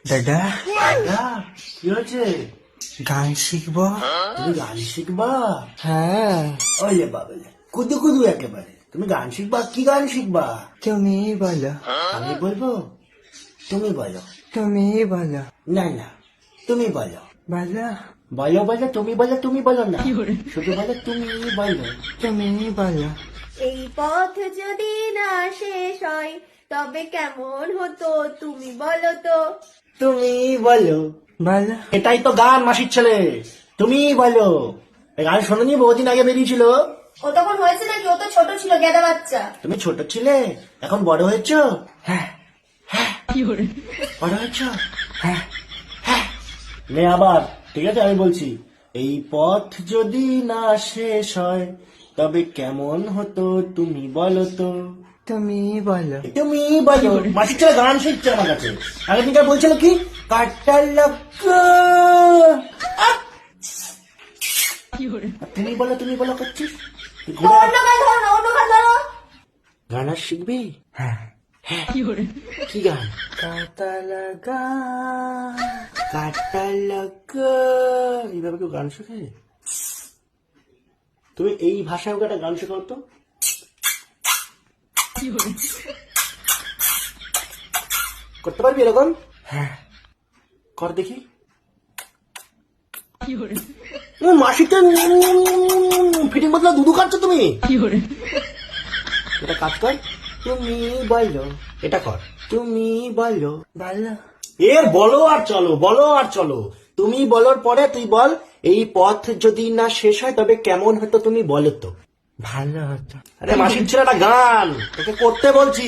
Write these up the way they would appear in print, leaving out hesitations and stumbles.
দাদা দাদা, কি হয়েছে? গান শিখবো। তুমি গান শিখবা? হ্যাঁ, ওলে বাবলে, কুদু কুদু একেবারে। তুমি গান শিখবা? কি গান শিখবা? তুমি বলো, আমি বলবো? তুমি বলো। তুমি বলো, না না, তুমি বলো। বলো, বলো বলো, তুমি বলো, তুমি বলো না, শুধু বলো তুমি বলো। তুমি বলো। এই পথ যদি না শেষ হয় তবে কেমন হতো তুমি বলো তো। তুমি বলো। বলো, এটাই তো গান, মাসির ছেলে। তুমি বলো। এই গান শোনোনি? বহুদিন আগে বেরিয়েছিল। ও তখন হয়েছে নাকি? ও তো ছোট ছিল, গেদা বাচ্চা। তুমি ছোট ছিলে, এখন বড় হয়েছ। হ্যাঁ, বড় হয়েছ। হ্যাঁ, নে আবার, ঠিক আছে আমি বলছি। এই পথ যদি না শেষ হয় তবে কেমন হতো তুমি বলো তো। তুমি বলো। তুমি বলো। মাসির ছেলে গান শিখছে আমার কাছে। আগের দিনকার বলছিল কি, কাটার লক্ষ্য। তুমি বলো, তুমি বলো করছিস। তো অন্য গান ধরো না, অন্য গান ধরো। গান আর শিখবি? হ্যাঁ, কি গান? কাটা লাগা। কাটার লক্ষ্য। এইভাবে কেউ গান শেখে? তুমি এই ভাষায় ওকে একটা গান শেখাও তো। করতে পারবি এরকম? হ্যাঁ, কর দেখি। মাসিকে ফিটিং বদলা দুধু খাচ্ছ তুমি। এটা কাজ কর। তুমি বলো। এটা কর। তুমি বলো। বলো, এর বলো আর চলো, বলো আর চলো। তুমি বলার পরে তুই বল, এই পথ যদি না শেষ হয় তবে কেমন হতো তুমি বলো তো। ভালো হতো। আরে মাসির ছেলে একটা গান তোকে করতে বলছি,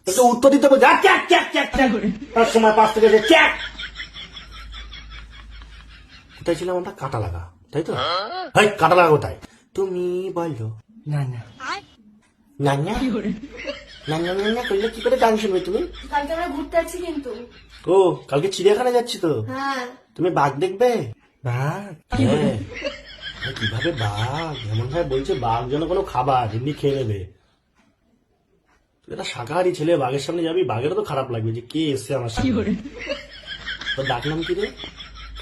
তোকে উত্তর দিতে বলছি। আর চ্যাক চ্যাক চ্যাক চ্যাক, তার সময় পাশ থেকে যে চ্যাক। কোথায় ছিলাম আমরা? কাটা লাগা, তাই তো? হাই, কাটা লাগা কোথায়? তুমি বলো। না না, না না না না না না করলে কি করে গান শুনবে তুমি? কালকে আমরা ঘুরতে যাচ্ছি কিন্তু। ও, কালকে চিড়িয়াখানা যাচ্ছি তো। হ্যাঁ, তুমি বাঘ দেখবে? বাঘ। হ্যাঁ। আরে কিভাবে বাঘ? এমন ভাবে বলছে বাঘ যেন কোনো খাবার, এমনি খেয়ে নেবে। তুই একটা শাকাহারি ছেলে, বাঘের সামনে যাবি, বাঘেরও তো খারাপ লাগবে যে কে এসছে আমার সামনে। তোর ডাক নাম কি রে?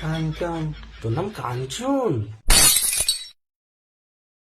কাঞ্চন। তোর নাম কাঞ্চন?